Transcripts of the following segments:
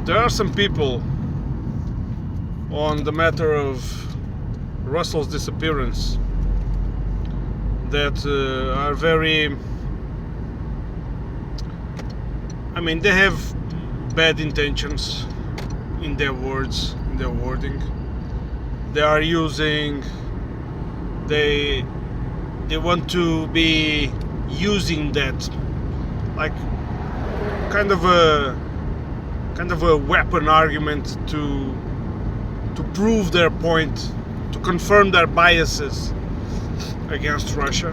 there are some people on the matter of Russell's disappearance that are very, I mean, they have bad intentions in their words, in their wording. They are using, they want to be using that like kind of a weapon argument to prove their point, to confirm their biases against Russia.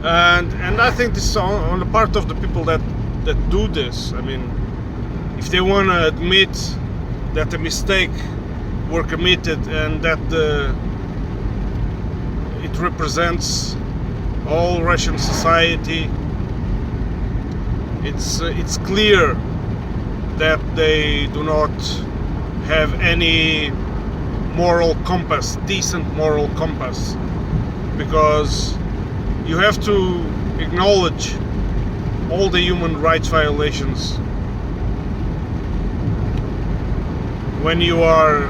And I think this is on the part of the people that do this. I mean, if they want to admit that a mistake were committed and that it represents all Russian society, it's clear that they do not have any moral compass, decent moral compass, because you have to acknowledge all the human rights violations when you are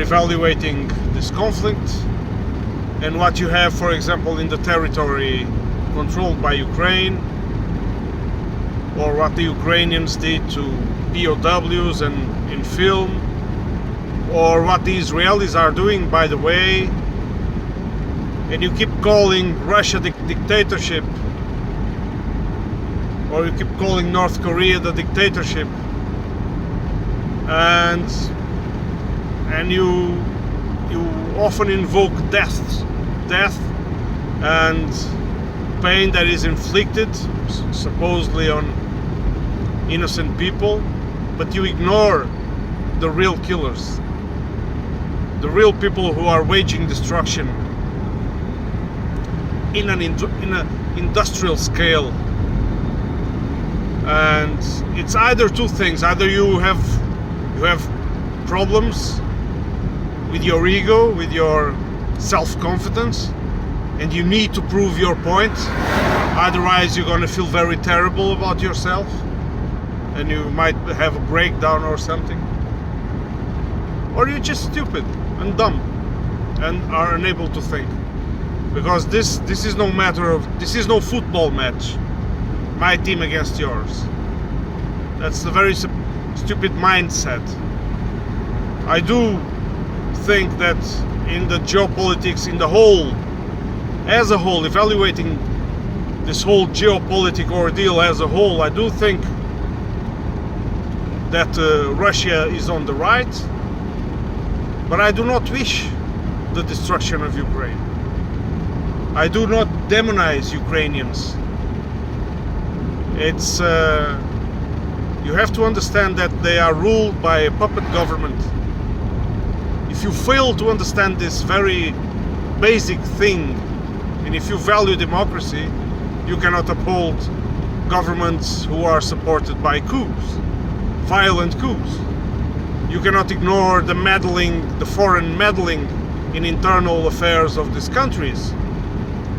evaluating this conflict and what you have, for example, in the territory controlled by Ukraine, or what the Ukrainians did to POWs and in film, or what the Israelis are doing, by the way, and you keep calling Russia the dictatorship, or you keep calling North Korea the dictatorship, and you often invoke death and pain that is inflicted supposedly on innocent people, but you ignore the real killers, the real people who are waging destruction in an industrial scale. And it's either two things: either you have problems with your ego, with your self-confidence, and you need to prove your point, otherwise you're going to feel very terrible about yourself and you might have a breakdown or something, or you're just stupid and dumb and are unable to think. Because this is no football match, my team against yours. That's a very stupid mindset. I do think that in the geopolitics, as a whole, evaluating this whole geopolitic ordeal as a whole, I do think that Russia is on the right, but I do not wish the destruction of Ukraine. I do not demonize Ukrainians. It's you have to understand that they are ruled by a puppet government. If you fail to understand this very basic thing, and if you value democracy, you cannot uphold governments who are supported by coups, violent coups. You cannot ignore the foreign meddling in internal affairs of these countries,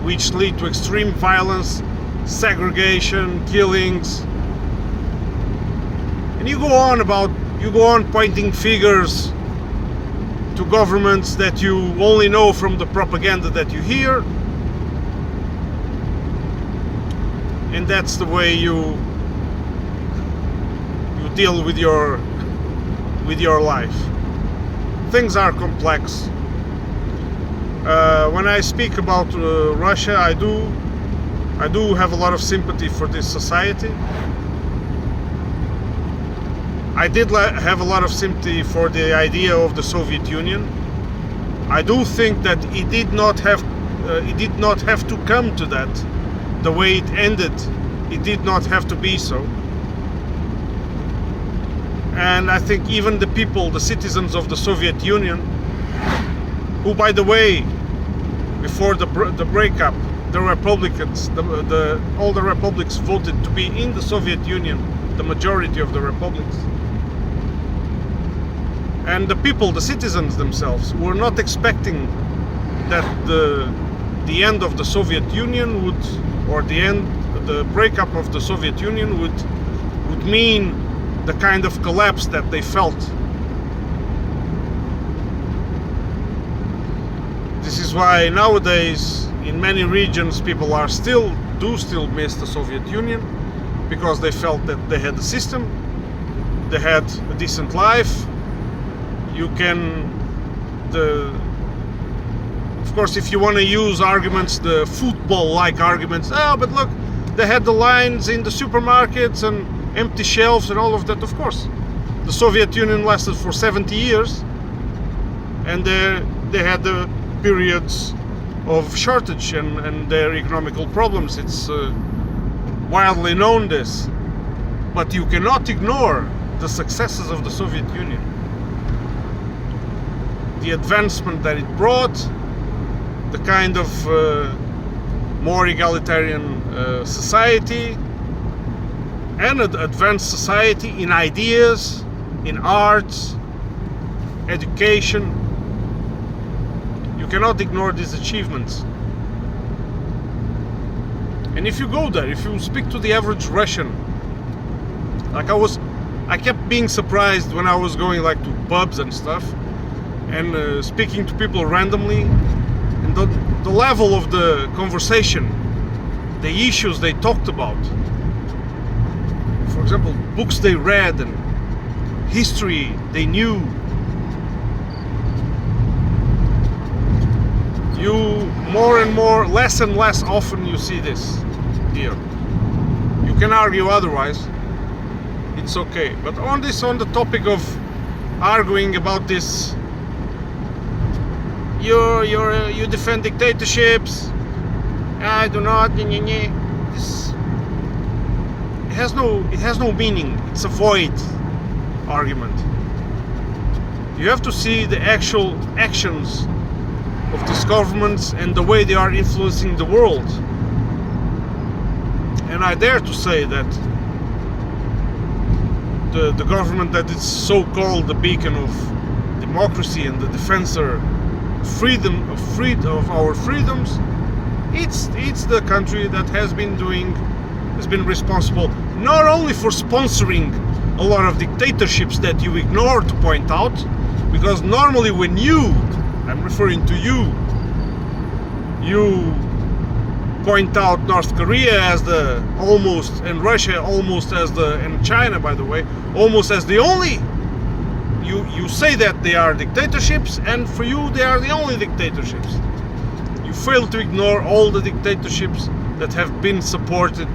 which lead to extreme violence, segregation, killings. And you go on pointing fingers to governments that you only know from the propaganda that you hear, and that's the way you deal with your life. Things are complex. When I speak about Russia, I do have a lot of sympathy for this society. I did have a lot of sympathy for the idea of the Soviet Union. I do think that it did not have to come to that. The way it ended, it did not have to be so. And I think even the people, the citizens of the Soviet Union, who, by the way, before the breakup, the Republicans, all the republics voted to be in the Soviet Union, the majority of the republics. And the people, the citizens themselves, were not expecting that the end of the Soviet Union would, or the the breakup of the Soviet Union would mean the kind of collapse that they felt. This is why nowadays in many regions people are still miss the Soviet Union, because they felt that they had a system, they had a decent life. You can, of course, if you want to use arguments, the football-like arguments, oh, but look, they had the lines in the supermarkets and empty shelves and all of that. Of course, the Soviet Union lasted for 70 years, and they had the periods of shortage and their economical problems. It's widely known this, but you cannot ignore the successes of the Soviet Union, the advancement that it brought, the kind of more egalitarian society, and an advanced society in ideas, in arts, education. You cannot ignore these achievements. And if you go there, if you speak to the average Russian, like I kept being surprised when I was going like to pubs and stuff, and speaking to people randomly, and the level of the conversation, the issues they talked about. For example, books they read and history they knew. You more and more, less and less often you see this here. You can argue otherwise, it's okay. But on the topic of arguing about this, you defend dictatorships, I do not, this, it has no meaning. It's a void argument. You have to see the actual actions of these governments and the way they are influencing the world. And I dare to say that the government that is so-called the beacon of democracy and the defensor of our freedoms, it's the country that has been responsible not only for sponsoring a lot of dictatorships that you ignore to point out, because normally when I'm referring to you point out North Korea as the almost, and Russia almost as the, and China, by the way, almost as the only, you say that they are dictatorships, and for you they are the only dictatorships. You fail to ignore all the dictatorships that have been supported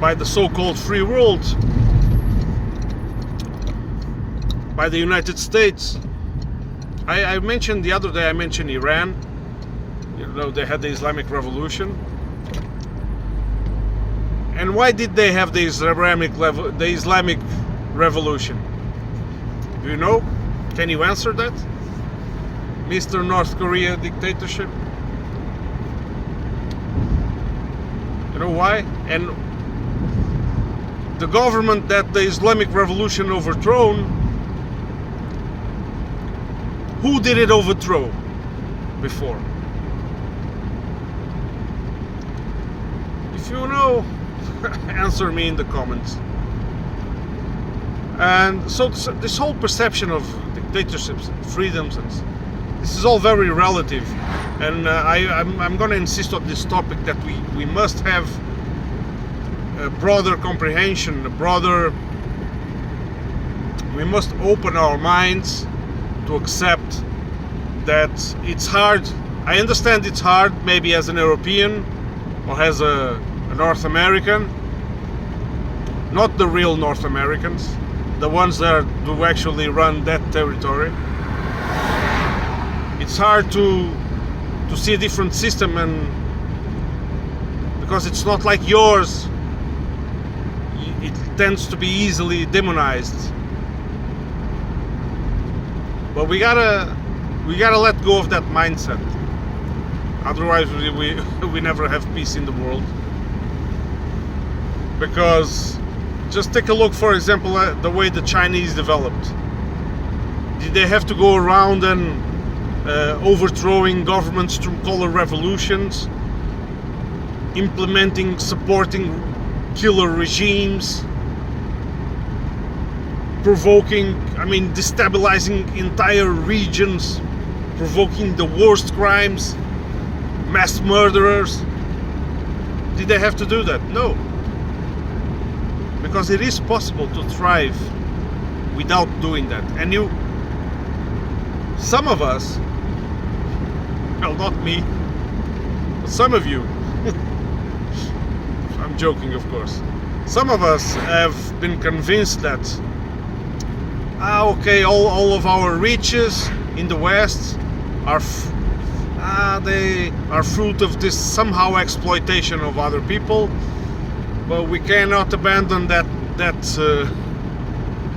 by the so-called free world, by the United States. I mentioned the other day, I mentioned Iran. You know, they had the Islamic Revolution. And why did they have the Islamic Revolution? Do you know? Can you answer that? Mr. North Korea dictatorship? You know why? And the government that the Islamic Revolution overthrown, who did it overthrow before? If you know, answer me in the comments. And so this whole perception of dictatorships and freedoms, and this is all very relative. And I'm going to insist on this topic that we must have a broader comprehension, we must open our minds to accept that it's hard. I understand it's hard, maybe as an European or as a North American, not the real North Americans, the ones that do actually run that territory. It's hard to see a different system, and because it's not like yours, it tends to be easily demonized. But we gotta let go of that mindset. Otherwise, we never have peace in the world. Because just take a look, for example, at the way the Chinese developed. Did they have to go around and overthrowing governments through color revolutions? implementing, supporting killer regimes, provoking, destabilizing entire regions, provoking the worst crimes, mass murderers. Did they have to do that? No. Because it is possible to thrive without doing that. And some of us, well, not me, but some of you, I'm joking, of course. Some of us have been convinced that, okay, all of our riches in the West are they are fruit of this somehow exploitation of other people, but we cannot abandon that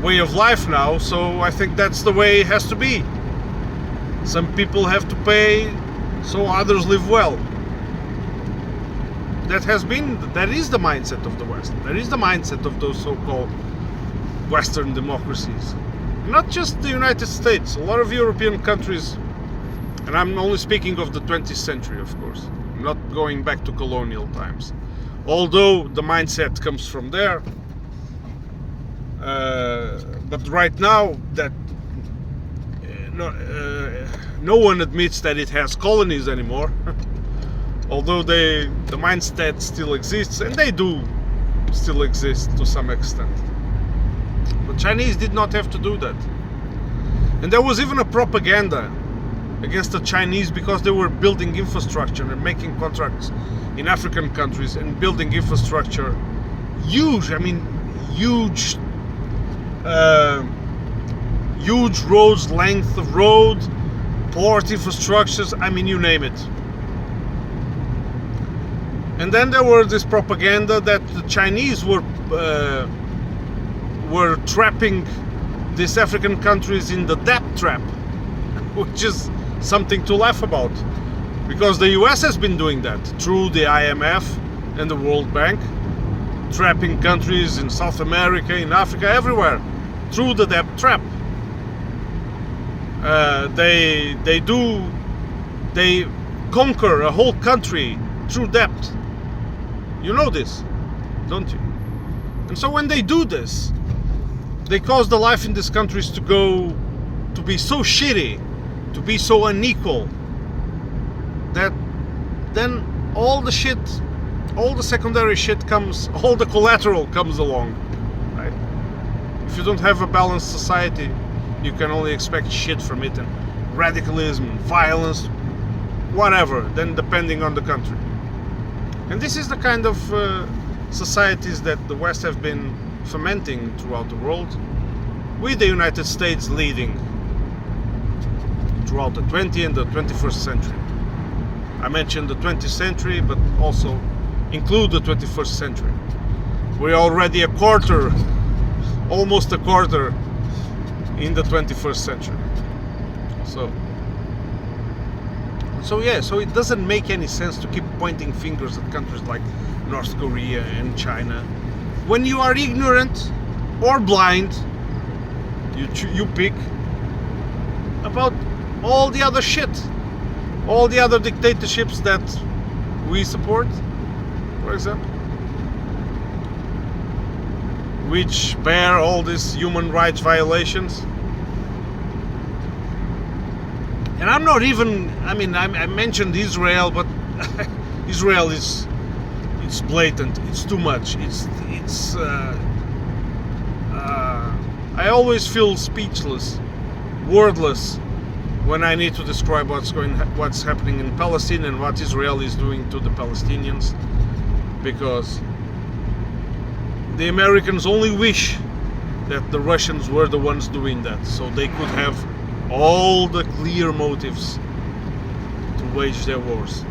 way of life now. So I think that's the way it has to be. Some people have to pay so others live well. That is the mindset of the West. That is the mindset of those so-called Western democracies. Not just the United States, a lot of European countries, and I'm only speaking of the 20th century, of course, not going back to colonial times. Although the mindset comes from there, but right now that no one admits that it has colonies anymore. Although the mindset still exists, and they do still exist to some extent. But Chinese did not have to do that. And there was even a propaganda against the Chinese because they were building infrastructure and making contracts in African countries and building infrastructure. Huge roads, length of road, port infrastructures, you name it. And then there were this propaganda that the Chinese were trapping these African countries in the debt trap, which is something to laugh about, because the US has been doing that through the IMF and the World Bank, trapping countries in South America, in Africa, everywhere, through the debt trap. They conquer a whole country through debt. You know this, don't you? And so when they do this, they cause the life in these countries to be so shitty, to be so unequal, that then all the shit, all the secondary shit comes, all the collateral comes along, right? If you don't have a balanced society, you can only expect shit from it, and radicalism, violence, whatever, then depending on the country. And this is the kind of societies that the West have been fermenting throughout the world, with the United States leading throughout the 20th and the 21st century. I mentioned the 20th century, but also include the 21st century. We're already almost a quarter in the 21st century. So it doesn't make any sense to keep pointing fingers at countries like North Korea and China. When you are ignorant or blind, you pick about all the other shit, all the other dictatorships that we support, for example, which bear all these human rights violations. And I'm not even, I mentioned Israel, but Israel it's blatant, it's too much, I always feel speechless, wordless, when I need to describe what's happening in Palestine and what Israel is doing to the Palestinians, because the Americans only wish that the Russians were the ones doing that, so they could have all the clear motives to wage their wars.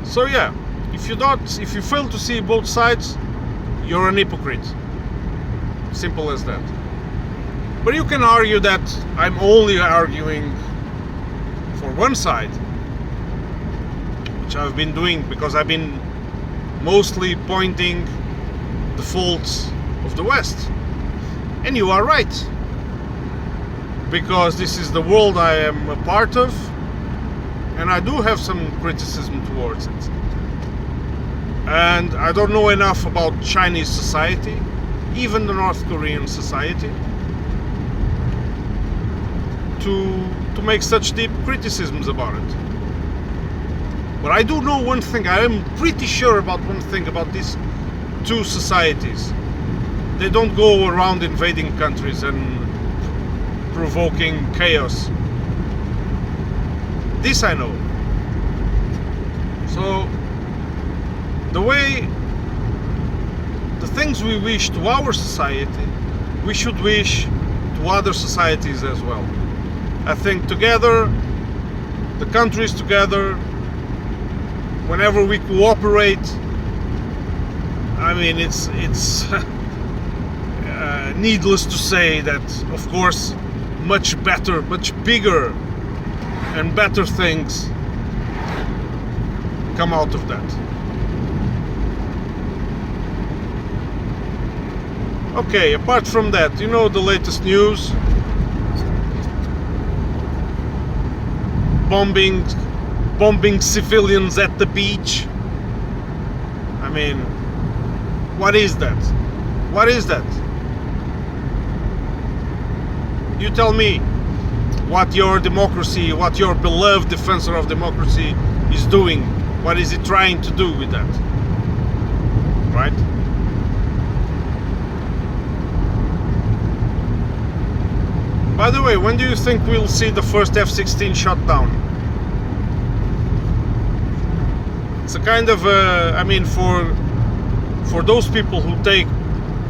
So yeah, if you fail to see both sides, you're an hypocrite. Simple as that. But you can argue that I'm only arguing for one side, which I've been doing because I've been mostly pointing the faults of the West. And you are right, because this is the world I am a part of, and I do have some criticism towards it. And I don't know enough about Chinese society, even the North Korean society, to make such deep criticisms about it. But I do know one thing, I am pretty sure about one thing about these two societies. They don't go around invading countries and provoking chaos. This I know. So the things we wish to our society, we should wish to other societies as well. I think together, the countries together, whenever we cooperate, I mean, it's needless to say that, of course, much better, much bigger and better things come out of that. Okay, apart from that, you know the latest news? Bombing civilians at the beach. I mean, what is that? What is that? You tell me what your democracy, what your beloved defensor of democracy is doing. What is it trying to do with that? Right? By the way, when do you think we'll see the first F-16 shot down? It's a kind of, I mean, for those people who take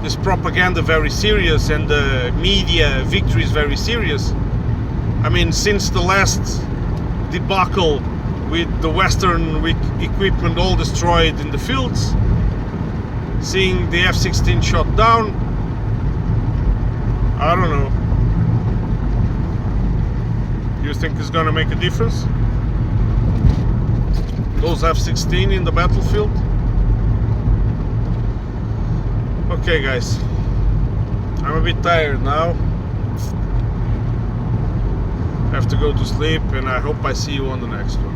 this propaganda very serious and the media victories very serious, I mean, since the last debacle with the Western equipment all destroyed in the fields, seeing the F-16 shot down, I don't know. You think it's gonna make a difference? Those F-16 in the battlefield? Okay guys, I'm a bit tired now. I have to go to sleep, and I hope I see you on the next one.